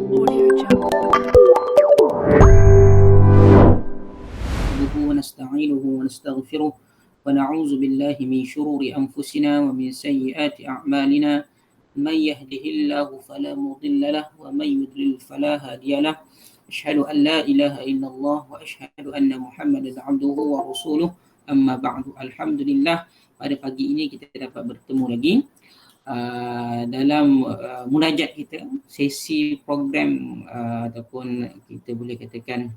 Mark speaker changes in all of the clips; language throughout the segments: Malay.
Speaker 1: Audio Jungle.
Speaker 2: نحمده ونستعينه ونستغفره ونعوذ بالله من شرور أنفسنا ومن سيئات أعمالنا من يهده الله فلا مضل له ومن يضلل فلا هادي له أشهد أن لا إله إلا الله وأشهد أن محمدا عبده ورسوله أما بعد. Alhamdulillah, pada pagi ini kita dapat bertemu lagi dalam munajat kita, sesi program ataupun kita boleh katakan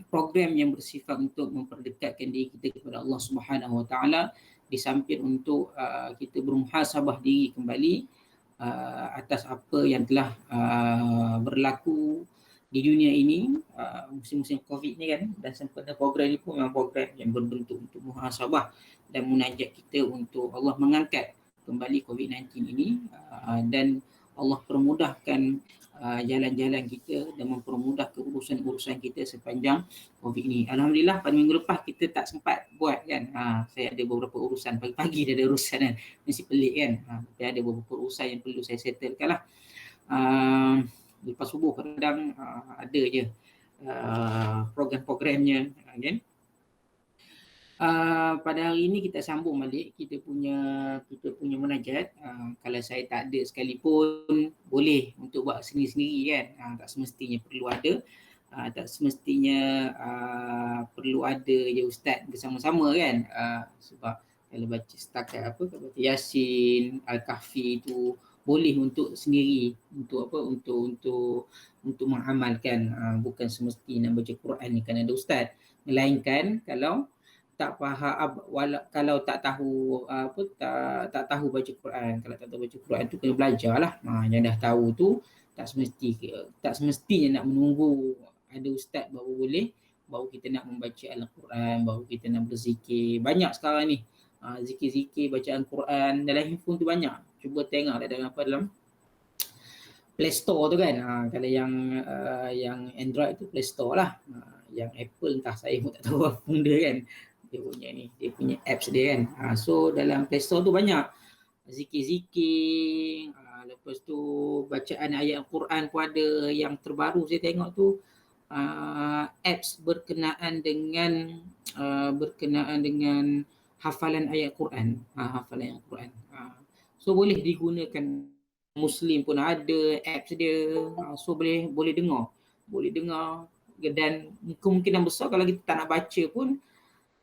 Speaker 2: program yang bersifat untuk memperdekatkan diri kita kepada Allah Subhanahu Wa Taala, di samping untuk kita bermuhasabah diri kembali atas apa yang telah berlaku di dunia ini musim-musim Covid ni kan, dan sempena program ni pun memang program yang berbentuk untuk muhasabah dan munajat kita untuk Allah mengangkat kembali Covid-19 ini dan Allah permudahkan jalan-jalan kita dan mempermudah urusan-urusan kita sepanjang Covid ini. Alhamdulillah, pada minggu lepas kita tak sempat buat kan. Saya ada beberapa urusan, pagi-pagi dah ada urusan kan. Mesti pelik kan. Tapi ada beberapa urusan yang perlu saya settlekan lah. Lepas subuh kadang ada je program-programnya kan. Pada hari ini kita sambung balik kita punya munajat. Kalau saya tak ada sekalipun boleh untuk buat sendiri-sendiri kan. Tak semestinya perlu ada. Tak semestinya perlu ada je ustaz bersama-sama kan. Sebab kalau baca setakat kalau baca Yasin, Al-Kahfi tu boleh untuk sendiri, untuk untuk mengamalkan, bukan semesti nak baca Quran ni kan ada ustaz. Melainkan kalau tak faham, kalau tak tahu tak tahu baca Quran, kalau tak tahu baca Quran tu kena belajarlah. Yang dah tahu tu tak semestinya nak menunggu ada ustaz baru kita nak membaca Al-Quran, baru kita nak berzikir. Banyak sekarang ni zikir-zikir bacaan Quran dalam handphone tu banyak. Cuba tengok dalam Play Store tu kan. Kalau yang Android tu Play Store lah. Yang Apple entah saya pun tak tahu apa benda kan. Dia punya apps dia kan. So dalam Play Store tu banyak zikir-zikir. Lepas tu bacaan ayat Al-Quran pun ada. Yang terbaru saya tengok tu apps berkenaan dengan hafalan ayat Quran. Hafalan ayat Quran. So boleh digunakan, Muslim pun ada apps dia. So boleh dengar. Dan kemungkinan besar kalau kita tak nak baca pun,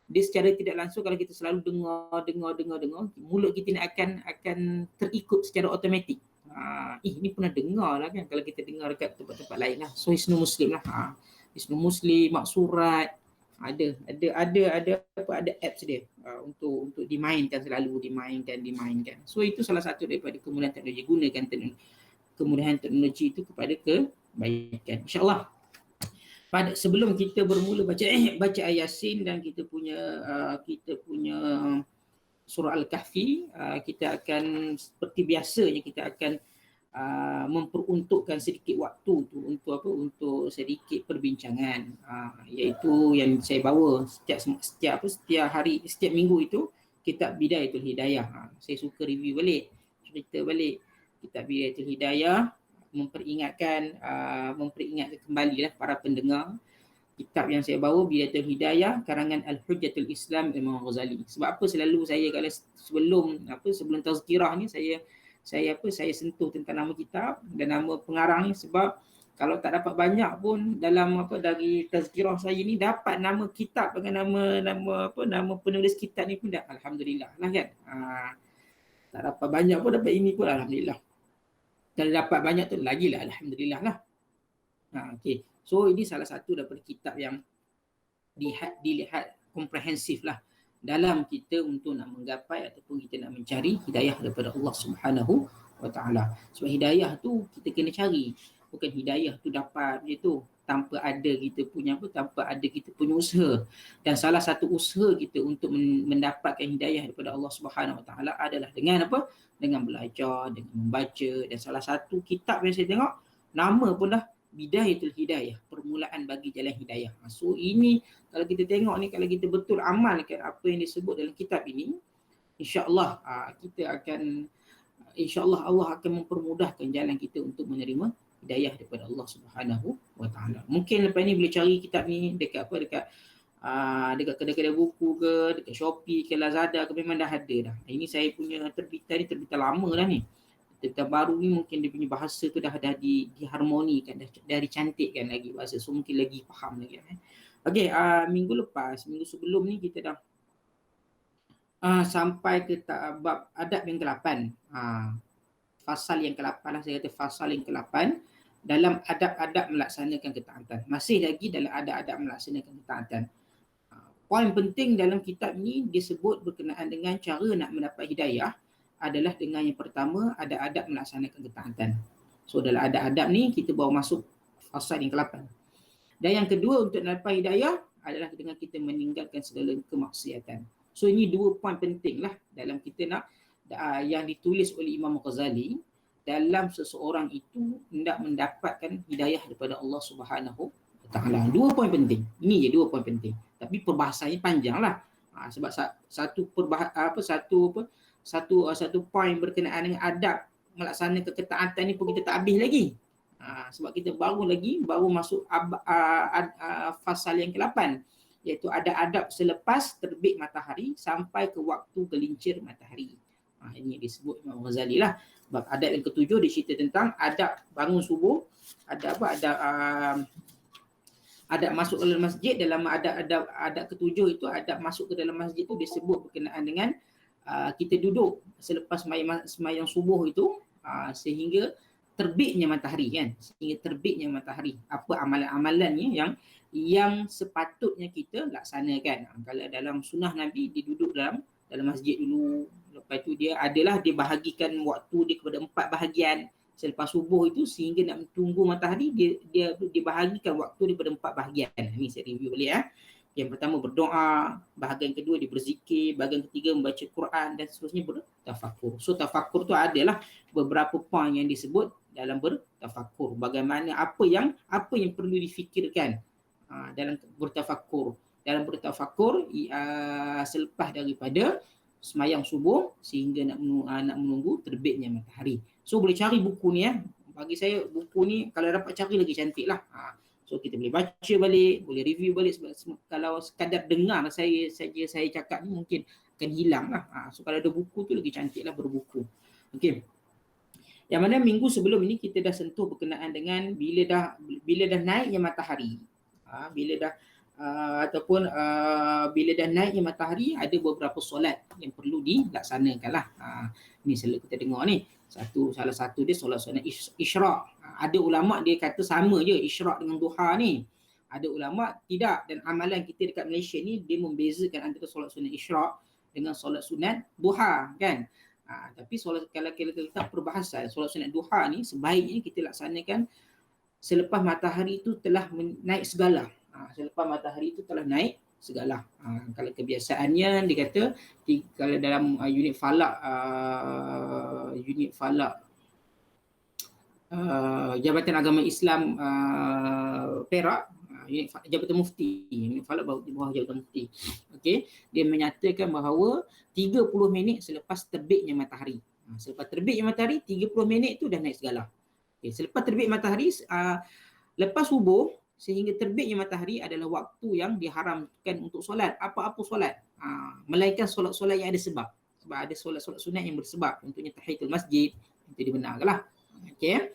Speaker 2: dia secara tidak langsung kalau kita selalu dengar, mulut kita ni akan terikut secara automatik. Ni pernah dengar lah kan, kalau kita dengar dekat tempat-tempat lain lah. So Hisnul Muslim lah. Hisnul Muslim, Maksurat, ada apps dia untuk dimainkan, selalu dimainkan. So itu salah satu daripada kemudahan teknologi. Gunakan kemudahan teknologi itu kepada kebaikan, insya-Allah. Sebelum kita bermula baca ayat Yasin dan kita punya surah Al-Kahfi, kita akan seperti biasanya kita akan memperuntukkan sedikit waktu tu untuk sedikit perbincangan, iaitu yang saya bawa setiap hari, setiap minggu itu kitab Bidayatul Hidayah. Saya suka review balik, cerita balik kitab Bidayatul Hidayah, memperingatkan kembalilah para pendengar. Kitab yang saya bawa Bidayatul Hidayah karangan Al-Hujjatul Islam Imam Ghazali. Sebab apa selalu saya kalau sebelum tazkirah ni saya sentuh tentang nama kitab dan nama pengarang ni, sebab kalau tak dapat banyak pun dalam dari tazkirah saya ni dapat nama kitab dengan nama penulis kitab ni pun dah alhamdulillah lah kan. Tak dapat banyak pun dapat ini pun alhamdulillah. Kalau dapat banyak tu lagilah alhamdulillah lah. Okey. So ini salah satu daripada kitab yang dilihat komprehensif lah dalam kita untuk nak menggapai ataupun kita nak mencari hidayah daripada Allah Subhanahu Wa Taala. Sebab hidayah tu kita kena cari. Bukan hidayah tu dapat je tu tanpa ada kita punya usaha. Dan salah satu usaha kita untuk mendapatkan hidayah daripada Allah Subhanahu Wa Taala adalah dengan dengan belajar, dengan membaca. Dan salah satu kitab yang saya tengok, nama pun dah Bidayatul Hidayah, permulaan bagi jalan hidayah. So ini kalau kita tengok ni, kalau kita betul amalkan apa yang disebut dalam kitab ini, insya-Allah kita akan insya-Allah Allah akan mempermudahkan jalan kita untuk menerima hidayah daripada Allah Subhanahu wa taala. Mungkin lepas ni boleh cari kitab ni dekat apa, dekat kedai-kedai buku ke, dekat Shopee ke, Lazada ke, memang dah ada dah. Ini saya punya terbitan ni terbitan lama dah ni. Terbitan baru ni mungkin dia punya bahasa tu dah diharmonikan, dah dicantikkan lagi bahasa. So mungkin lagi faham lagi. Okey, minggu sebelum ni kita dah sampai ke bab adab yang ke-8. Fasal yang ke-8 lah, saya kata fasal yang ke-8 dalam adab-adab melaksanakan ketaatan. Masih lagi dalam adab-adab melaksanakan ketaatan. Poin penting dalam kitab ni disebut berkenaan dengan cara nak mendapat hidayah adalah dengan yang pertama ada adab melaksanakan ketaatan. So dalam adab-adab ni kita baru masuk fasal yang ke-8. Dan yang kedua untuk mendapat hidayah adalah dengan kita meninggalkan segala kemaksiatan. So ini dua poin penting lah dalam kita nak yang ditulis oleh Imam Ghazali dalam seseorang itu hendak mendapatkan hidayah daripada Allah Subhanahu wa taala. Dua poin penting. Ini je dua poin penting. Tapi perbahasannya panjanglah. Sebab satu poin berkenaan dengan adab melaksanakan ketaatan ni pun kita tak habis lagi. Sebab kita baru masuk fasal yang ke-8, iaitu ada adab selepas terbit matahari sampai ke waktu gelincir matahari. Ini disebut Imam Ghazali lah. Sebab adab yang ke-7 dia cerita tentang adab bangun subuh, adab masuk ke dalam masjid. Dalam adab ke-7 itu, adab masuk ke dalam masjid itu disebut berkenaan dengan kita duduk selepas sembahyang subuh itu sehingga terbitnya matahari kan. Sehingga terbitnya matahari. Apa amalan-amalannya yang sepatutnya kita laksanakan. Kalau dalam sunnah Nabi dia duduk dalam masjid dulu. Lepas tu dia bahagikan waktu dia kepada 4 bahagian. Selepas subuh itu sehingga nak tunggu matahari dia bahagikan waktu dia kepada 4 bahagian. Ni saya review balik . Yang pertama berdoa, bahagian kedua dia berzikir, bahagian ketiga membaca Quran dan seterusnya bertafakur. So tafakur tu adalah beberapa poin yang disebut dalam bertafakur. Bagaimana apa yang perlu difikirkan dalam bertafakur. Dalam bertafakur selepas daripada semayang subuh sehingga nak menunggu terbitnya matahari. So boleh cari buku ni . Bagi saya buku ni kalau dapat cari lagi cantik lah. So kita boleh baca balik, boleh review balik. Sebab kalau sekadar dengar saya cakap ni mungkin akan hilang lah. So kalau ada buku tu lagi cantik lah berbuku. Okey. Yang mana minggu sebelum ini kita dah sentuh berkenaan dengan bila dah naiknya matahari. Bila dah naiknya matahari ada beberapa solat yang perlu dilaksanakan lah. Ni selalu kita dengar ni. Salah satu dia solat isyraq. Ada ulama' dia kata sama je isyraq dengan duha ni. Ada ulama' tidak, dan amalan kita dekat Malaysia ni dia membezakan antara solat sunat isyraq dengan solat sunat duha kan. Tapi kalau kita perbahasan solat sunat duha ni sebaiknya kita laksanakan selepas matahari itu telah naik segala. Selepas matahari itu telah naik segala. Kalau kebiasaannya dia kata kalau dalam unit falak Jabatan Agama Islam Perak, Jabatan Mufti, unit falak di bawah Jabatan Mufti. Okey, dia menyatakan bahawa 30 minit selepas terbitnya matahari. Selepas terbitnya matahari 30 minit tu dah naik segala. Okay, selepas terbit matahari lepas subuh sehingga terbitnya matahari adalah waktu yang diharamkan untuk solat. Apa-apa solat. Melainkan solat-solat yang ada sebab. Sebab ada solat-solat sunat yang bersebab. Contohnya tahiyatul masjid. Itu dibenarkanlah. Okey.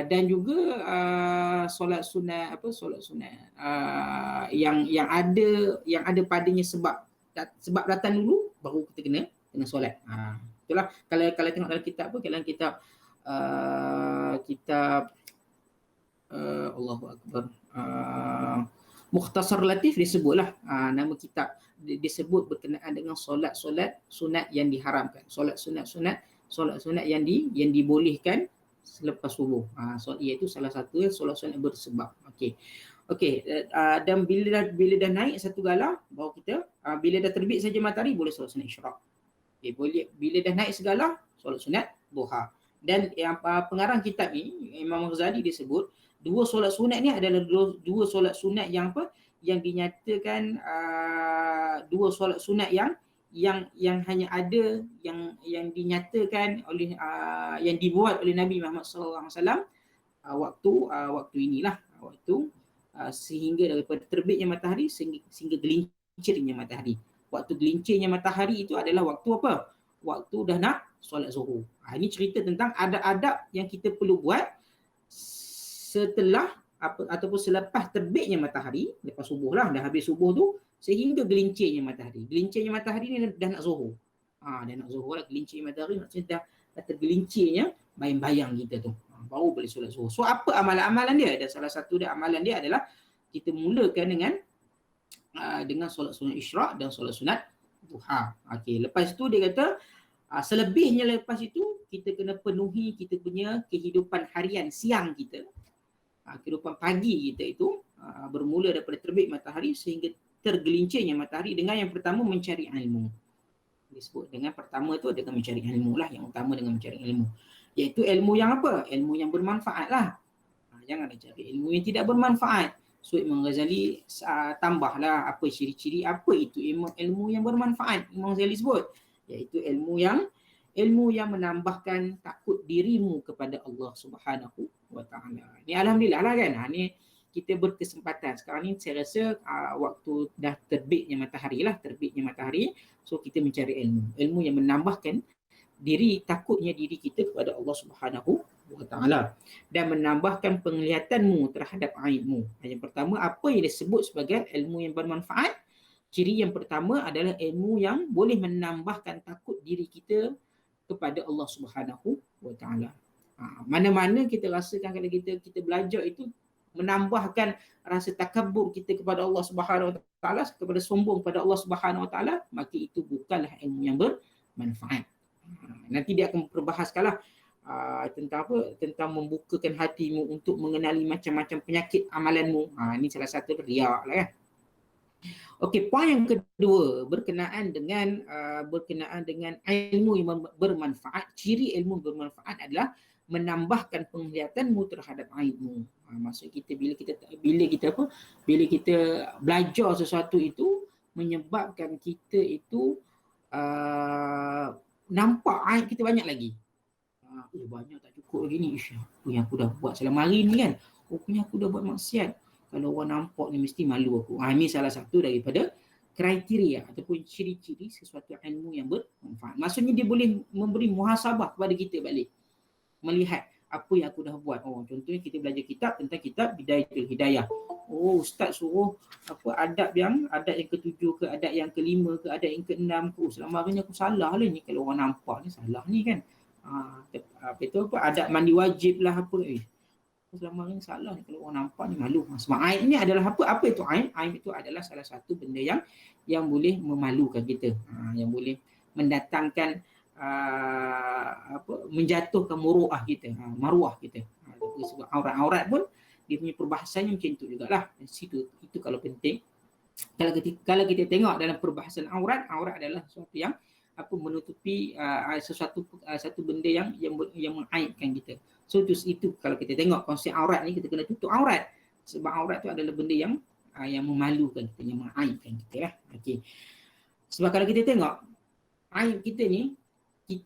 Speaker 2: Dan juga solat sunat yang ada padanya sebab datang dulu baru kita kena solat. Itulah kalau tengok dalam kitab dalam kitab Allahu Akbar, Mukhtasar Latif disebutlah nama kitab disebut berkenaan dengan solat-solat sunat yang diharamkan, solat sunat yang dibolehkan selepas subuh. Iaitu salah satu solat sunat bersebab. Okey, dan bila dah naik satu galah baru kita bila dah terbit saja matahari boleh solat sunat isyraq. Boleh bila dah naik segala solat sunat duha. Dan yang pengarang kitab ni Imam Ghazali disebut dua solat sunat ni adalah dua solat sunat yang dinyatakan dua solat sunat yang hanya ada yang dinyatakan oleh yang dibuat oleh Nabi Muhammad SAW waktu inilah waktu sehingga daripada terbitnya matahari sehingga gelincirnya matahari. Waktu gelincirnya matahari itu adalah waktu apa? Waktu dah nak solat zuhur. Ini cerita tentang adab-adab yang kita perlu buat setelah ataupun selepas terbitnya matahari, lepas subuh lah, dah habis subuh tu sehingga gelincirnya matahari. Gelincirnya matahari ni dah nak zuhur. Dah nak zuhur lah, gelincirnya matahari maksudnya dah tergelincirnya bayang-bayang kita tu. Baru boleh solat zuhur. So apa amalan-amalan dia? Dan salah satu dia amalan dia adalah kita mulakan dengan solat sunat isyraq dan solat sunat duha. Okey, lepas tu dia kata selebihnya lepas itu kita kena penuhi kita punya kehidupan harian siang kita. Kehidupan pagi kita itu bermula daripada terbit matahari sehingga tergelincirnya matahari dengan yang pertama mencari ilmu. Disebut dengan pertama tu dengan mencari ilmu lah, yang utama dengan mencari ilmu. Iaitu ilmu yang apa? Ilmu yang bermanfaat lah. Jangan cari ilmu yang tidak bermanfaat. So Imam Ghazali tambahlah apa ciri-ciri apa itu ilmu yang bermanfaat. Imam Ghazali sebut iaitu ilmu yang menambahkan takut dirimu kepada Allah Subhanahu wa taala. Ni alhamdulillah lah kan. Ni kita berkesempatan. Sekarang ni saya rasa waktu dah terbitnya matahari. So kita mencari ilmu yang menambahkan takutnya diri kita kepada Allah Subhanahu wa taala dan menambahkan penglihatanmu terhadap aibmu. Yang pertama, apa yang disebut sebagai ilmu yang bermanfaat? Ciri yang pertama adalah ilmu yang boleh menambahkan takut diri kita kepada Allah Subhanahu wa taala. Mana-mana kita rasakan kalau kita belajar itu menambahkan rasa takabur kita kepada Allah Subhanahu wa taala, kepada sombong kepada Allah Subhanahu wa taala, maka itu bukanlah ilmu yang bermanfaat. Nanti dia akan perbahaskanlah tentang membukakan hatimu untuk mengenali macam-macam penyakit amalanmu. Ini salah satu riak lah kan. Okey, poin yang kedua berkenaan dengan ilmu yang bermanfaat. Ciri ilmu bermanfaat adalah menambahkan penglihatanmu terhadap aibmu. Maksud kita bila kita belajar sesuatu itu menyebabkan kita itu nampak aib kita banyak lagi. Banyak tak cukup lagi ni. Apa yang aku dah buat selama hari ni kan. Rupanya aku dah buat maksiat. Kalau orang nampak ni mesti malu aku. Ini salah satu daripada kriteria ataupun ciri-ciri sesuatu ilmu yang bermanfaat. Maksudnya dia boleh memberi muhasabah kepada kita balik. Melihat apa yang aku dah buat. Contohnya kita belajar kitab tentang kitab Bidayatul Hidayah. Ustaz suruh adab yang ketujuh ke, adab yang kelima ke, adab yang keenam ke. Selama hari ni aku salah lah ni. Kalau orang nampak ni salah ni kan. Adab mandi wajib lah apa. Selama ini salah ni, kalau orang nampak ni malu. Sebab aib ni adalah apa? Apa itu aib? Aib itu adalah salah satu benda yang boleh memalukan kita. Yang boleh mendatangkan menjatuhkan maruah kita. Sebab aurat-aurat pun dia punya perbahasannya macam itu jugalah. Itu kalau penting. Kalau kita tengok dalam perbahasan aurat adalah sesuatu yang menutupi satu benda yang mengaibkan kita. So itu kalau kita tengok konsep aurat ni, kita kena tutup aurat. Sebab aurat tu adalah benda yang memalukan kita, yang mengaibkan kita lah. Okey. Sebab kalau kita tengok aib kita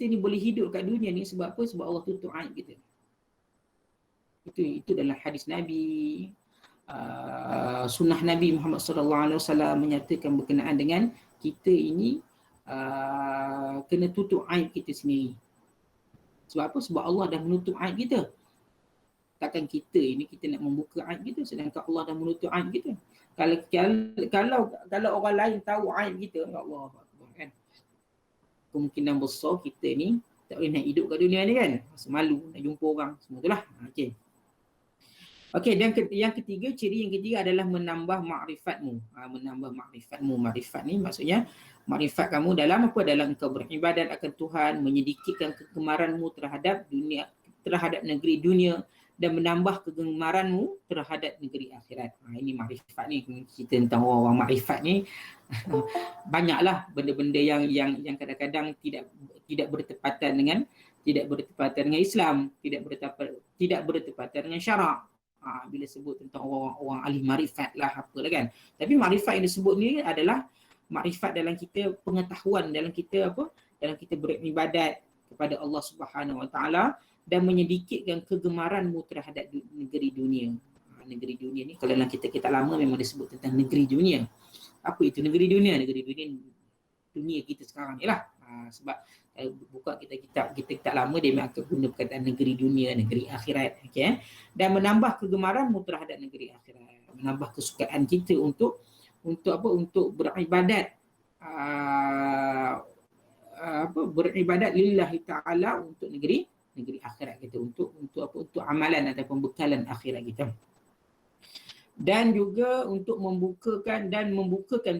Speaker 2: ni boleh hidup kat dunia ni sebab apa? Sebab Allah tutup aib kita. Itu dalam hadis Nabi, sunnah Nabi Muhammad SAW menyatakan berkenaan dengan kita ini kena tutup aib kita sendiri. Sebab apa? Sebab Allah dah menutup aib kita. Takkan kita nak membuka aib kita sedangkan Allah dah menutup aib kita. Kalau orang lain tahu aib kita, ya Allah, kan? Kemungkinan besar kita ni tak boleh nak hidup kat dunia ni kan. Rasa malu nak jumpa orang. Semua itulah. Okey, dan yang ketiga, ciri yang ketiga adalah menambah makrifatmu. Menambah makrifatmu. Makrifat ni maksudnya makrifat kamu dalam apa? Dalam engkau beribadat akan Tuhan, menyedikitkan kegemaranmu terhadap dunia, terhadap negeri dunia, dan menambah kegemaranmu terhadap negeri akhirat. Ini makrifat ni. Cerita tentang orang-orang makrifat ni banyaklah benda-benda yang kadang-kadang tidak bertepatan dengan Islam, tidak bertepatan dengan syarak. Bila sebut tentang orang-orang ahli makrifat lah apalah kan. Tapi makrifat yang disebut ni adalah makrifat dalam kita, pengetahuan dalam kita dalam kita beribadat kepada Allah Subhanahu Wa Taala, dan menyedikitkan kegemaranmu terhadap negeri dunia. Negeri dunia ni kalau dalam kita lama memang disebut tentang negeri dunia. Apa itu negeri dunia? Negeri dunia kita sekarang ni lah. Sebab buka kita lama, dia memang akan guna perkataan negeri dunia, negeri akhirat. Okay? Dan menambah kegemaranmu terhadap negeri akhirat, menambah kesukaan kita untuk beribadat, beribadat lillahi ta'ala untuk negeri akhirat kita, untuk amalan ataupun bekalan akhirat kita. Dan juga untuk membukakan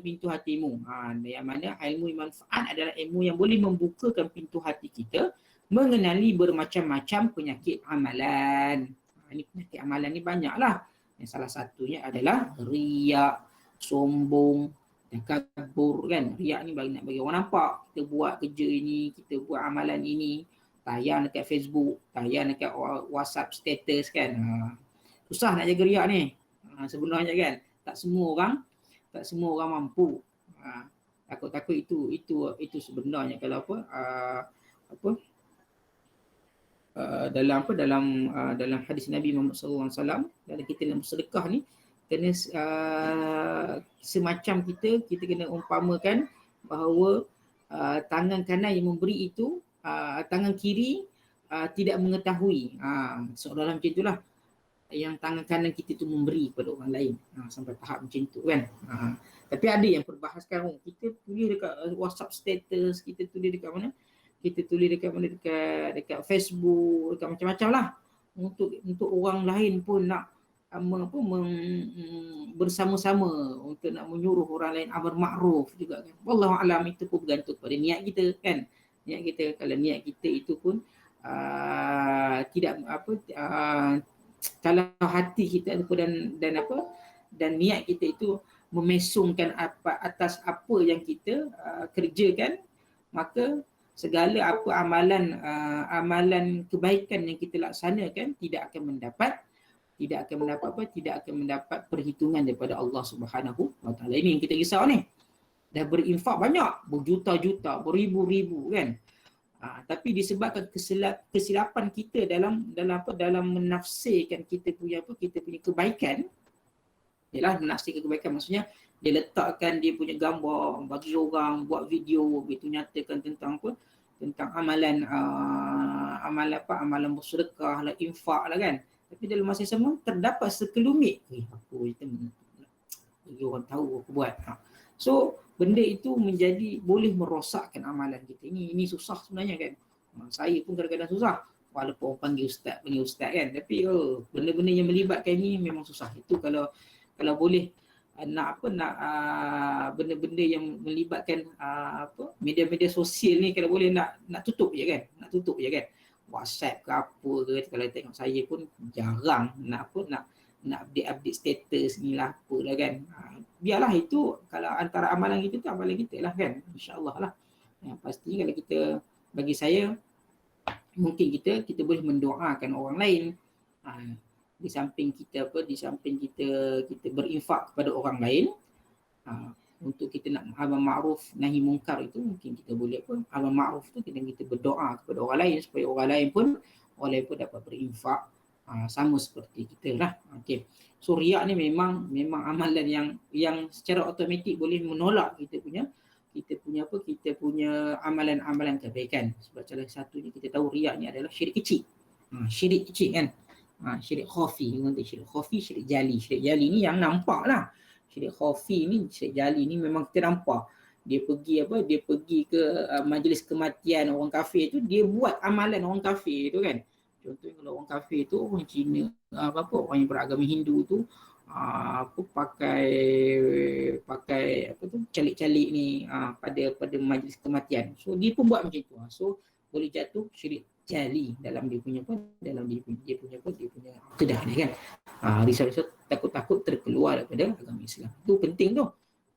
Speaker 2: pintu hatimu. Yang mana ilmu manfaat adalah ilmu yang boleh membukakan pintu hati kita mengenali bermacam-macam penyakit amalan. Ini penyakit amalan ni banyaklah. Yang salah satunya adalah riak, sombong, takabur kan. Riak ni nak bagi orang nampak kita buat kerja ini, kita buat amalan ini, tayang dekat Facebook, tayang dekat WhatsApp status kan. Susah nak jaga riak ni. Sebenarnya kan tak semua orang mampu. Takut itu sebenarnya kalau dalam hadis Nabi Muhammad sallallahu alaihi wasallam, dalam kita dalam sedekah ni kena semacam kita kena umpamakan bahawa tangan kanan yang memberi itu, tangan kiri tidak mengetahui. Seolah-olah macam itulah yang tangan kanan kita tu memberi kepada orang lain, sampai tahap macam tu kan. Tapi ada yang perbahaskan, kita tulis dekat WhatsApp status, kita tulis dekat mana, dekat Facebook, dekat macam-macam lah, untuk orang lain pun nak bersama-sama untuk nak menyuruh orang lain amar makruf juga kan. Wallahu alam, itu pun bergantung pada niat kita kan. Niat kita, kalau niat kita itu pun kalau hati kita dan niat kita itu memesongkan atas apa yang kita kerjakan, maka segala amalan kebaikan yang kita laksanakan tidak akan mendapat perhitungan daripada Allah Subhanahu Wa Taala. Ini yang kita risau ni. Dah berinfak banyak, berjuta-juta, beribu-ribu kan. Tapi disebabkan kesilapan kita dalam menafsirkan kita punya kebaikan. Yalah, menafsirkan kebaikan maksudnya dia letakkan dia punya gambar, bagi orang buat video begitu, nyatakan tentang amalan bersedekah lah, infak lah kan. Tapi dalam masa yang sama terdapat sekelumit aku kita bagi orang tahu aku buat. So benda itu boleh merosakkan amalan kita. Ini susah sebenarnya kan. Saya pun kadang-kadang susah walaupun orang panggil ustaz kan. Tapi benda-benda yang melibatkan ini memang susah. Itu kalau boleh benda-benda yang melibatkan media-media sosial ni, kalau boleh nak tutup je kan. WhatsApp ke apa ke, kalau tengok saya pun jarang nak update status ni lah apalah kan. Biarlah itu, kalau antara amalan kita tu amalan kita lah kan, insyaAllah lah. Yang pasti kalau kita, bagi saya mungkin kita boleh mendoakan orang lain, di samping kita berinfak kepada orang lain, untuk kita nak amar ma'ruf nahi mungkar itu, mungkin kita boleh amar ma'ruf tu kita berdoa kepada orang lain supaya orang lain pun dapat berinfak sama seperti kita lah. Okey. So riak ni memang amalan yang secara automatik boleh menolak kita punya amalan-amalan kebaikan. Sebab salah satunya kita tahu riak ni adalah syirik kecil. Syirik kecil kan. Syirik khafi, syirik khafi, syirik jali. Syirik jali ni yang nampak lah. Syirik khafi ni, syirik jali ni memang kita nampak. Dia pergi ke majlis kematian orang kafir tu, dia buat amalan orang kafir tu kan. Contohnya kalau orang kafir tu, orang Cina, orang yang beragama Hindu tu, pakai calik-calik ni pada majlis kematian. So dia pun buat macam tu. So boleh jatuh syirik jali dalam dia punya akidah ni kan. Risau-risau takut terkeluar daripada agama Islam. Itu penting tu.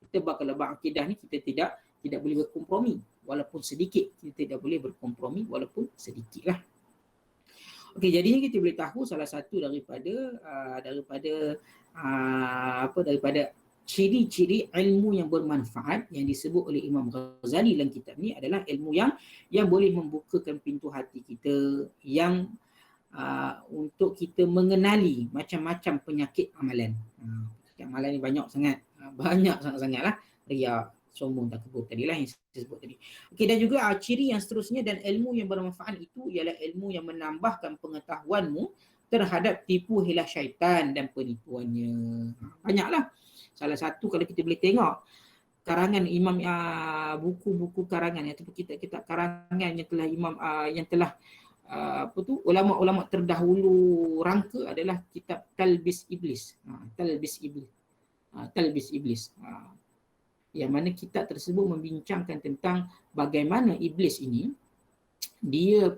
Speaker 2: Kita kalau akidah ni kita tidak boleh berkompromi walaupun sedikit. Kita tidak boleh berkompromi walaupun sedikit lah. Okey, jadinya kita boleh tahu salah satu daripada ciri-ciri ilmu yang bermanfaat yang disebut oleh Imam Ghazali dalam kitab ni adalah ilmu yang boleh membukakan pintu hati kita, yang untuk kita mengenali macam-macam penyakit amalan. Penyakit amalan ni banyak sangat, banyak sangat-sangat lah. Riak, sombong, takabur tadilah yang saya sebut tadi. Okey, dan juga ciri yang seterusnya dan ilmu yang bermanfaat itu ialah ilmu yang menambahkan pengetahuanmu terhadap tipu hilah syaitan dan penipuannya. Banyaklah. Salah satu kalau kita boleh tengok karangan Imam, buku-buku karangan ataupun kitab-kitab karangan yang telah Imam yang telah ulama-ulama terdahulu rangka adalah kitab Talbis Iblis. Talbis Iblis. Talbis Iblis. Yang mana kitab tersebut membincangkan tentang bagaimana iblis ini dia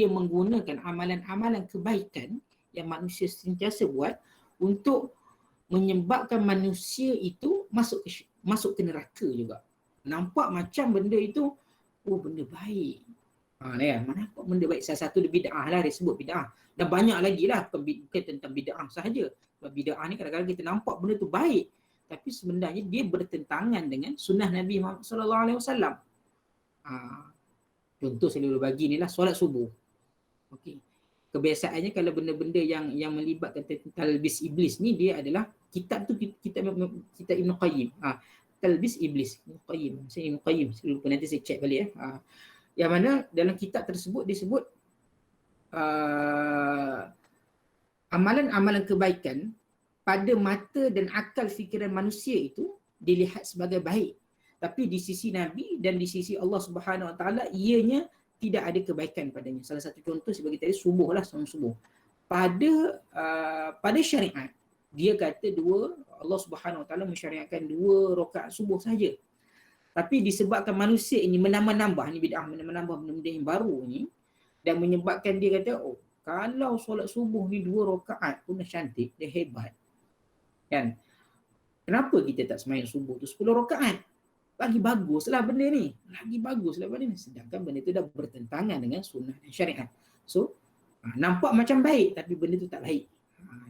Speaker 2: menggunakan amalan-amalan kebaikan yang manusia sentiasa buat untuk menyebabkan manusia itu masuk ke neraka juga. Nampak macam benda itu benda baik. Mana nampak benda baik. Salah satu bid'ah lah, dia sebut bid'ah. Dan banyak lagi lah, bukan tentang bid'ah sahaja. Sebab bid'ah ni kadang-kadang kita nampak benda tu baik, tapi sebenarnya dia bertentangan dengan sunnah Nabi Muhammad sallallahu alaihi wasallam. Contoh saya dulu bagi ni lah, solat subuh. Okey. Kebiasaannya kalau benda-benda yang melibatkan talbis iblis ni, dia adalah kitab tu kitab Ibn Qayyim. Talbis Iblis, Ibn Qayyim. Saya Ibn Qayyim, saya lupa, nanti saya check balik. Yang mana dalam kitab tersebut disebut amalan-amalan kebaikan pada mata dan akal fikiran manusia itu dilihat sebagai baik. Tapi di sisi Nabi dan di sisi Allah Subhanahu Wa Taala ianya tidak ada kebaikan padanya. Salah satu contoh sebagai tadi subuh lah, solat subuh. Pada syariat dia kata Allah Subhanahu Wa Taala mensyariatkan 2 rakaat subuh saja. Tapi disebabkan manusia ini menambah ni bid'ah, menambah benda-benda yang baru ni, dan menyebabkan dia kata kalau solat subuh ni 2 rakaat pun dah cantik, dah hebat. Kan? Kenapa kita tak sembahyang subuh tu 10 rakaat? Lagi baguslah benda ni. Sedangkan benda tu dah bertentangan dengan sunnah dan syariat. So, nampak macam baik tapi benda tu tak baik.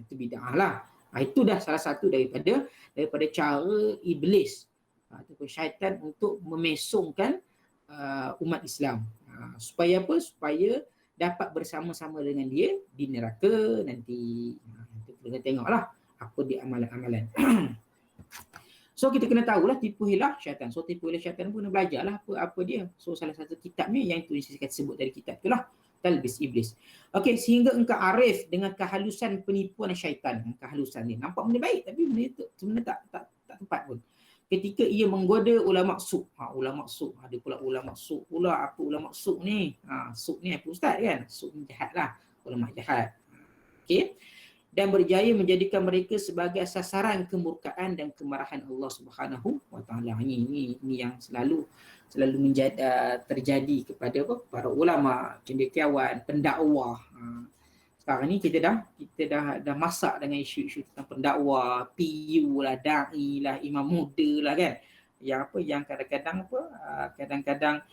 Speaker 2: Itu bid'ah lah. Itu dah salah satu daripada cara iblis ataupun syaitan untuk memesongkan umat Islam. Supaya apa? Supaya dapat bersama-sama dengan dia di neraka nanti. Kita kena tengoklah apa dia amalan-amalan. So kita kena tahulah tipu hilah syaitan. So tipu hilah syaitan pun kena belajarlah apa dia. So salah satu kitabnya yang itu saya sebut dari kitab itulah Talbis Iblis. Okey, sehingga engkau arif dengan kehalusan penipuan syaitan. Kehalusan ni nampak benda baik tapi benda itu sebenarnya tak tepat pun. Ketika ia menggoda ulama suq. Ulama suq, ada pula ulama suq pula. Apa ulama suq ni? Suq ni apa ustaz kan? Suq ni jahatlah, ulama jahat. Okey. Dan berjaya menjadikan mereka sebagai sasaran kemurkaan dan kemarahan Allah Subhanahu Wa Taala. Ini yang selalu terjadi kepada para ulama, cendekiawan, pendakwah. Sekarang ni kita dah masak dengan isu-isu tentang pendakwah, PU lah, dai lah, imam muda lah kan. Yang kadang-kadang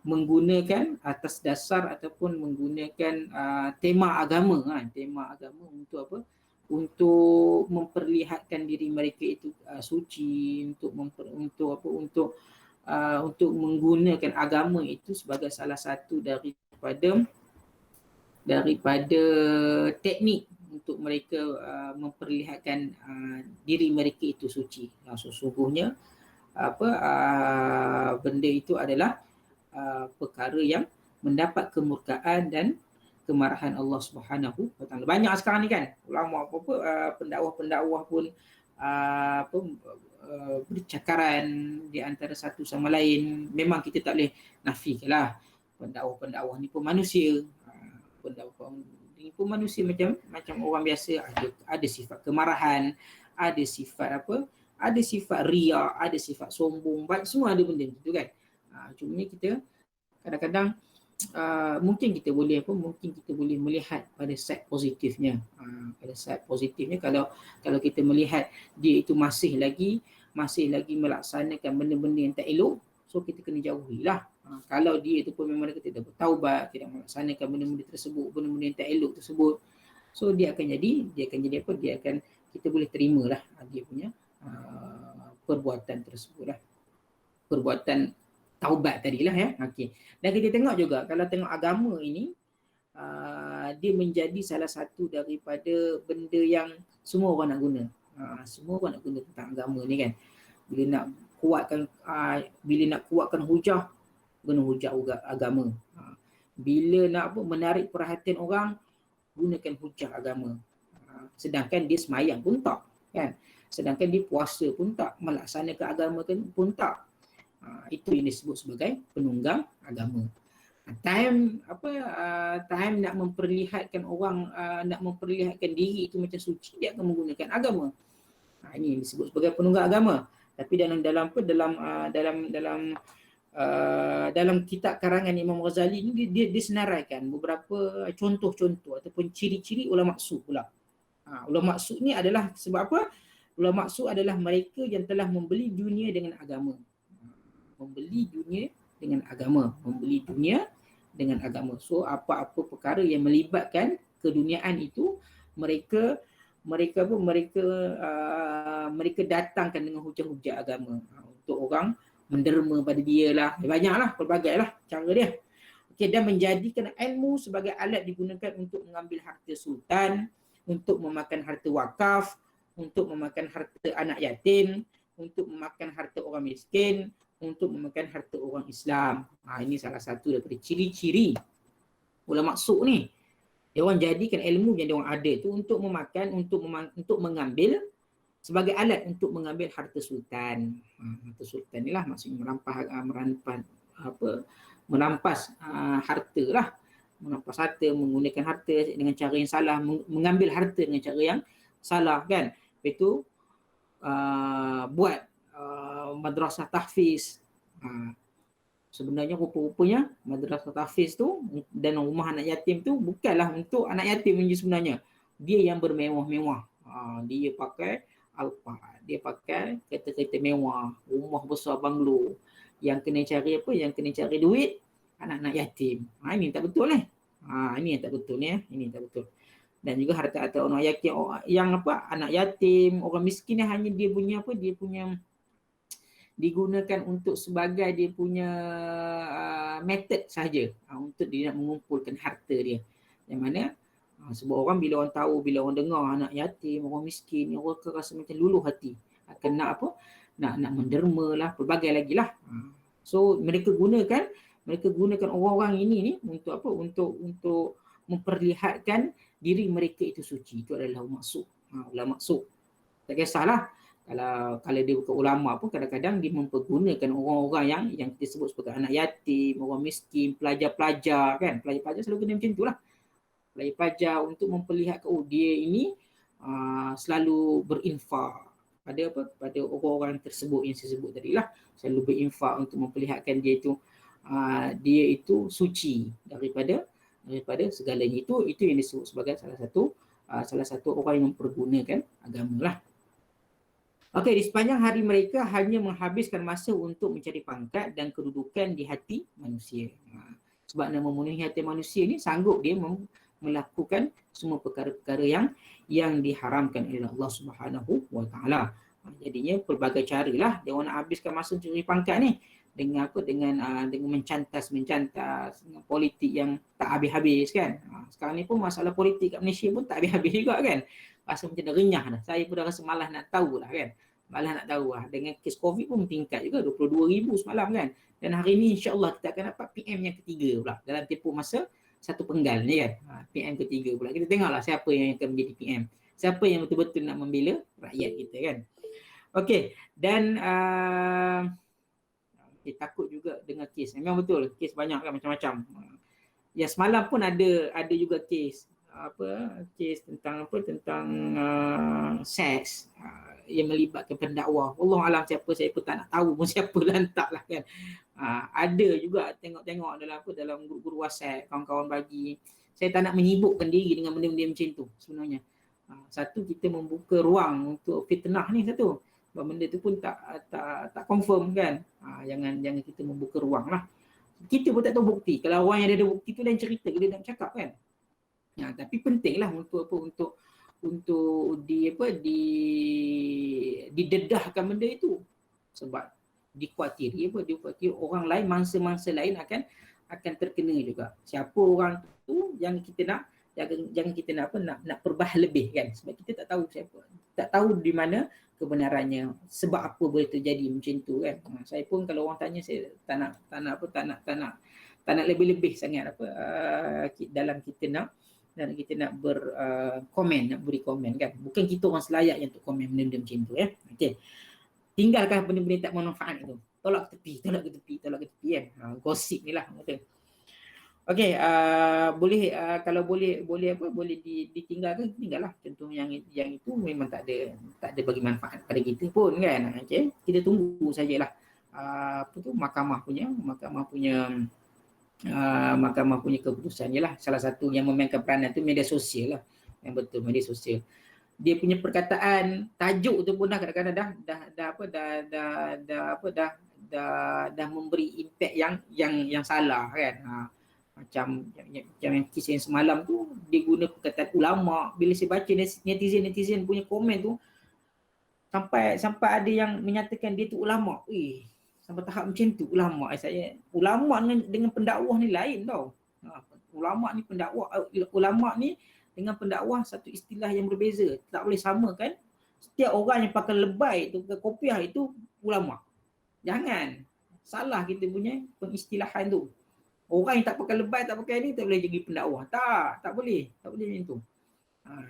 Speaker 2: menggunakan atas dasar ataupun menggunakan tema agama untuk apa? Untuk memperlihatkan diri mereka itu suci, untuk menggunakan agama itu sebagai salah satu daripada teknik untuk mereka memperlihatkan diri mereka itu suci. Sesungguhnya benda itu adalah perkara yang mendapat kemurkaan dan kemarahan Allah Subhanahu Wa Taala. Banyak sekarang ni kan ulama pendakwah pun bercakaran di antara satu sama lain. Memang kita tak boleh nafikanlah pendakwah ni pun manusia. Pendakwah ni pun manusia macam orang biasa, ada sifat kemarahan, ada sifat ada sifat riak, ada sifat sombong, semua ada benda tu kan. Cumanya kita kadang-kadang mungkin kita boleh melihat pada side positifnya. Kalau kita melihat dia itu masih lagi melaksanakan benda-benda yang tak elok, so kita kena jauhilah. Kalau dia itu pun memang kita dah bertaubat, tidak melaksanakan benda-benda tersebut, benda-benda yang tak elok tersebut, so dia akan jadi kita boleh terimalah dia punya perbuatan tersebut lah. Perbuatan taubat tadilah ya. Okey. Dan kita tengok juga kalau tengok agama ini dia menjadi salah satu daripada benda yang semua orang nak guna. Semua orang nak guna tentang agama ni kan. Bila nak kuatkan hujah, guna hujah agama. Bila nak menarik perhatian orang, gunakan hujah agama. Sedangkan dia semayang pun tak, kan? Sedangkan dia puasa pun tak, melaksanakan agama pun tak. Itu yang disebut sebagai penunggang agama. Time nak memperlihatkan orang, nak memperlihatkan diri itu macam suci, dia akan menggunakan agama. Ini disebut sebagai penunggang agama. Tapi dalam kitab karangan Imam Ghazali ni dia senaraikan beberapa contoh-contoh ataupun ciri-ciri ulama su pula. Ulama su ni adalah sebab apa? Ulama su adalah mereka yang telah membeli dunia dengan agama. Membeli dunia dengan agama. So apa-apa perkara yang melibatkan keduniaan itu mereka datangkan dengan hujah-hujah agama untuk orang menderma pada dia lah. Banyaklah, pelbagai lah cara dia. Okey, dan menjadikan ilmu sebagai alat digunakan untuk mengambil harta sultan, untuk memakan harta wakaf, untuk memakan harta anak yatim, untuk memakan harta orang miskin, untuk memakan harta orang Islam. Ini salah satu daripada ciri-ciri ulama su ni. Dia orang jadikan ilmu yang dia orang ada tu untuk memakan, untuk mengambil sebagai alat untuk mengambil harta sultan. Harta sultan ni lah maksudnya merampas harta lah. Merampas harta, menggunakan harta dengan cara yang salah, mengambil harta dengan cara yang salah kan. Lepas tu buat madrasah tahfiz. Sebenarnya rupa-rupanya madrasah tahfiz tu dan rumah anak yatim tu bukanlah untuk anak yatim je sebenarnya. Dia yang bermewah-mewah. Dia pakai Alphard, dia pakai kereta-kereta mewah, rumah besar banglo. Yang kena cari apa? Yang kena cari duit anak-anak yatim. Ini tak betul ini yang tak betul ni. Ini tak betul. Dan juga harta-harta orang yatim yang anak yatim, orang miskin ni hanya dia punya digunakan untuk sebagai dia punya method sahaja untuk dia nak mengumpulkan harta dia. Yang mana sebab orang bila orang tahu, bila orang dengar anak yatim, orang miskin, orang akan rasa macam luluh hati. Akan nak nak menderma lah, pelbagai lagi lah. So mereka gunakan orang-orang ini ni untuk apa? Untuk memperlihatkan diri mereka itu suci. Itu adalah maksud. Maksud. Tak kisahlah. Kalau dia bukan ulama pun kadang-kadang dia mempergunakan orang-orang yang kita sebut sebagai anak yatim, orang miskin, pelajar-pelajar kan. Pelajar-pelajar selalu kena macam itulah. Pelajar-pelajar untuk memperlihatkan dia ini selalu berinfak pada orang-orang tersebut yang saya sebut tadi lah. Selalu berinfak untuk memperlihatkan dia itu suci daripada segalanya. Itu yang disebut sebagai salah satu orang yang mempergunakan agama lah. Okey, di sepanjang hari mereka hanya menghabiskan masa untuk mencari pangkat dan kedudukan di hati manusia. Sebab nak memenuhi hati manusia ni sanggup dia melakukan semua perkara-perkara yang diharamkan oleh Allah Subhanahu Wa Taala. Jadinya pelbagai caralah dia orang nak habiskan masa mencari pangkat ni dengan mencantas dengan politik yang tak habis-habis kan. Sekarang ni pun masalah politik kat Malaysia pun tak habis-habis juga kan. Rasa macam dah renyah dah. Saya pun dah rasa malas nak tahu lah kan. Malas nak tahu lah. Dengan kes COVID pun meningkat juga 22,000 semalam kan. Dan hari ni insya-Allah kita akan dapat PM yang ketiga pula dalam tempoh masa satu penggal ni kan. PM ketiga pula. Kita tengoklah siapa yang akan menjadi PM. Siapa yang betul-betul nak membela rakyat kita kan. Okey. Dan takut juga dengan kes. Memang betul. Kes banyak kan macam-macam. Ya semalam pun ada juga kes. Kes tentang seks yang melibatkan pendakwa. Allah alam siapa, saya pun tak nak tahu pun siapa lantak lah kan. Ada juga tengok-tengok dalam grup-grup WhatsApp kawan-kawan bagi. Saya tak nak menyibukkan diri dengan benda-benda macam tu sebenarnya. Satu, kita membuka ruang untuk fitnah ni satu. Sebab benda tu pun tak confirm kan. Jangan kita membuka ruang lah. Kita pun tak tahu bukti. Kalau orang yang ada bukti tu lain cerita, kita nak cakap kan. Tapi pentinglah untuk didedahkan benda itu, sebab dikuatiri orang lain, mangsa-mangsa lain akan terkena juga. Siapa orang tu jangan kita nak nak perbah lebih kan, sebab kita tak tahu siapa, tak tahu di mana kebenarannya, sebab apa boleh terjadi macam tu kan. Saya pun kalau orang tanya, saya tak nak lebih-lebih sangat dalam kita nak komen, nak beri komen kan. Bukan kita orang selayaknya untuk komen benda-benda macam tu ya. Okey. Tinggalkan benda-benda tak bermanfaat itu. Tolak ke tepi kan. Gosip ni lah kata. Okey, boleh kalau boleh ditinggalkan, tinggallah. Contoh yang itu memang tak ada bagi manfaat pada kita pun kan. Okey, kita tunggu sajalah mahkamah punya keputusan je lah. Salah satu yang memainkan peranan tu media sosial lah. Yang betul, media sosial. Dia punya perkataan tajuk tu pun dah kadang-kadang dah memberi impak yang salah kan. Macam yang kisah yang semalam tu, dia guna perkataan ulama. Bila saya baca netizen punya komen tu, sampai ada yang menyatakan dia tu ulama. Sampai tahap macam tu ulama. Ulama dengan pendakwah ni lain tau. Ulama ni dengan pendakwah satu istilah yang berbeza. Tak boleh samakan setiap orang yang pakai lebay tu, pakai kopiah itu ulama. Jangan salah kita punya pengistilahan tu. Orang yang tak pakai lebay, tak pakai ni, tak boleh jadi pendakwah. Tak boleh macam tu.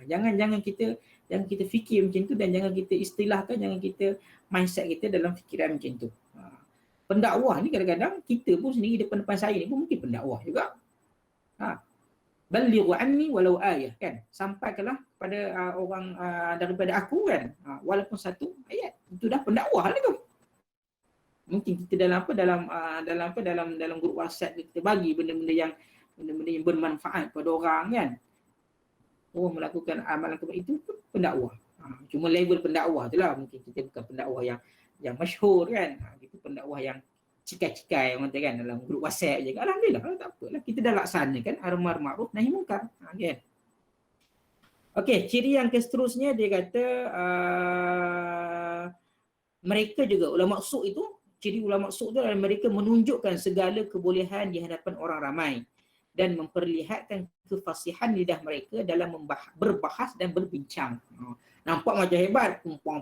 Speaker 2: Jangan kita fikir macam tu, dan jangan kita istilahkan, jangan kita mindset kita dalam fikiran macam tu. Pendakwah ni kadang-kadang kita pun sendiri depan saya ni pun mungkin pendakwah juga. Balighu anni walau ayah kan. Sampaikanlah kepada orang daripada aku kan. Walaupun satu ayat. Itu dah pendakwah lah tu. Mungkin kita dalam grup WhatsApp kita bagi benda-benda yang bermanfaat pada orang kan. Orang melakukan amalan kebaikan itu pun pendakwah. Cuma level pendakwah tu lah. Mungkin kita bukan pendakwah yang masyhur kan. Itu pendakwah yang cikai-cikai orang kata kan, dalam grup WhatsApp je. Alhamdulillah, tak apalah. Kita dah laksanakan amar ma'ruf nahi munkar. Kan? Okey, ciri yang seterusnya dia kata mereka juga ulama su' itu, ciri ulama su' itu adalah mereka menunjukkan segala kebolehan di hadapan orang ramai dan memperlihatkan kefasihan lidah mereka dalam berbahas dan berbincang. Nampak macam hebat, pumpang,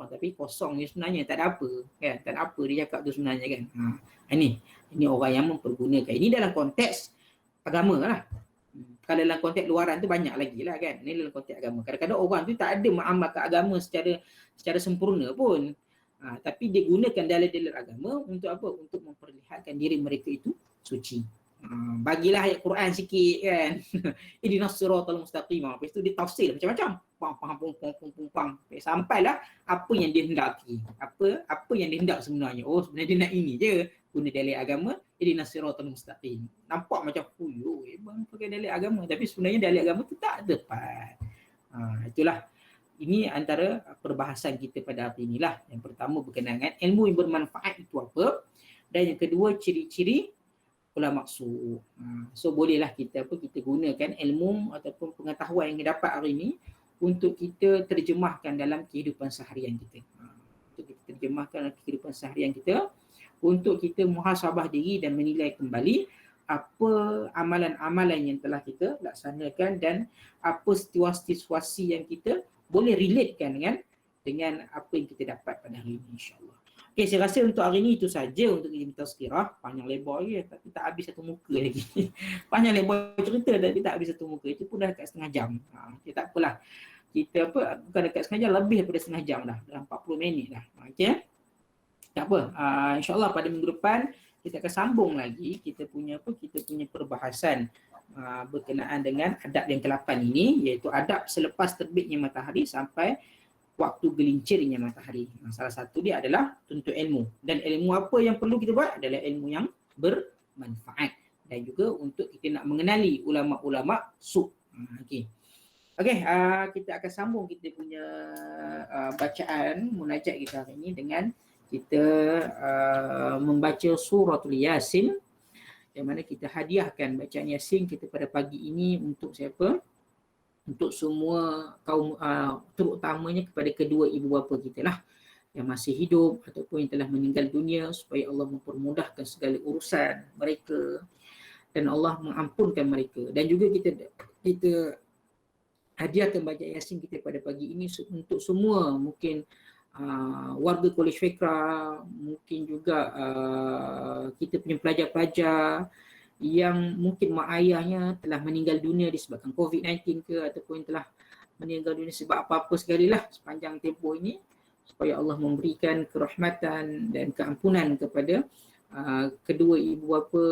Speaker 2: tapi kosong ni sebenarnya, tak ada apa kan, tak ada apa dia cakap tu sebenarnya kan. Ini orang yang mempergunakan. Ini dalam konteks agama lah. Kalau dalam konteks luaran tu banyak lagi lah kan. Ini dalam konteks agama. Kadang-kadang orang tu tak ada mengamalkan agama secara sempurna pun. Tapi dia gunakan dalil-dalil agama untuk apa? Untuk memperlihatkan diri mereka itu suci. Bagilah ayat Quran sikit kan. Ihdinas siratal mustaqim. Lepas tu dia tafsir macam-macam. Pang. Sampailah apa yang dia hendaki. Apa yang dia hendak sebenarnya. Oh, sebenarnya dia nak ini je. Guna dalil agama, ihdinas siratal mustaqim. Nampak macam bang pakai dalil agama, tapi sebenarnya dalil agama tu tak tepat. Itulah. Ini antara perbahasan kita pada hari inilah. Yang pertama berkenaan dengan ilmu yang bermanfaat itu apa, dan yang kedua ciri-ciri ulama su'. So bolehlah kita gunakan ilmu ataupun pengetahuan yang kita dapat hari ini untuk kita terjemahkan dalam kehidupan seharian kita. Untuk kita terjemahkan dalam kehidupan seharian kita, untuk kita muhasabah diri dan menilai kembali apa amalan-amalan yang telah kita laksanakan dan apa situasi-situasi yang kita boleh relatekan dengan apa yang kita dapat pada hari ini, insya-Allah. Okey, saya rasa untuk hari ini itu saja untuk kita tazkirah. Panjang lebar je, tapi tak habis satu muka lagi. Panjang lebar cerita tapi tak habis satu muka. Itu pun dah dekat setengah jam. Okay, tak apalah. Kita bukan dekat setengah jam, lebih daripada setengah jam dah. Dalam 40 minit dah. Okey. Tak apa. InsyaAllah pada minggu depan kita akan sambung lagi kita punya perbahasan berkenaan dengan adab yang ke-8 ini, iaitu adab selepas terbitnya matahari sampai waktu gelincirnya matahari. Salah satu dia adalah tuntut ilmu. Dan ilmu apa yang perlu kita buat adalah ilmu yang bermanfaat. Dan juga untuk kita nak mengenali ulama-ulama su'. Okey, kita akan sambung kita punya bacaan munajat kita hari ini dengan kita membaca suratul Yasin, yang mana kita hadiahkan bacaan Yasin kita pada pagi ini untuk siapa? untuk semua kaum, terutamanya kepada kedua ibu bapa kita lah yang masih hidup ataupun yang telah meninggal dunia, supaya Allah mempermudahkan segala urusan mereka dan Allah mengampunkan mereka. Dan juga kita hadiahkan baca Yasin kita pada pagi ini untuk semua, mungkin warga College Fikra, mungkin juga kita punya pelajar-pelajar yang mungkin mak ayahnya telah meninggal dunia disebabkan COVID-19 ke, ataupun telah meninggal dunia sebab apa-apa sekali lah sepanjang tempoh ini, supaya Allah memberikan kerahmatan dan keampunan kepada kedua ibu bapa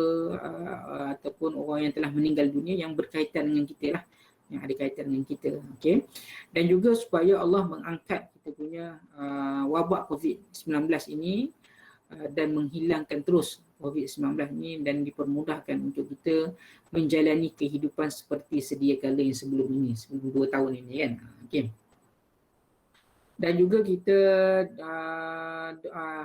Speaker 2: ataupun orang yang telah meninggal dunia yang berkaitan dengan kita lah, yang ada kaitan dengan kita. Okay. Dan juga supaya Allah mengangkat kita punya wabak COVID-19 ini dan menghilangkan terus COVID-19 ini dan dipermudahkan untuk kita menjalani kehidupan seperti sedia kala yang sebelum ini, sebelum 2 tahun ini kan. Okay. Dan juga kita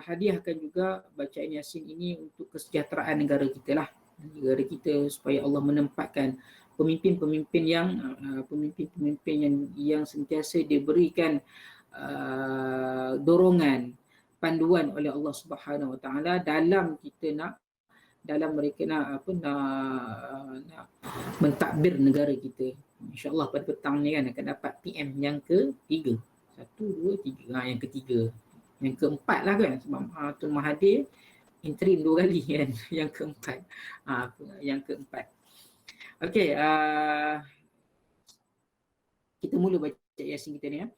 Speaker 2: hadiahkan juga bacaan Yasin ini untuk kesejahteraan negara kita lah, negara kita, supaya Allah menempatkan pemimpin-pemimpin yang sentiasa diberikan dorongan, panduan oleh Allah Subhanahu Wa Taala dalam mereka nak mentadbir negara kita. InsyaAllah pada petang ni kan akan dapat PM yang ketiga. 1, 2, 3. Yang ketiga. Yang keempat lah kan, sebab Tun Mahathir interim 2 kali kan. Yang keempat. Yang keempat. Okey, kita mula baca Yasin kita ni ya.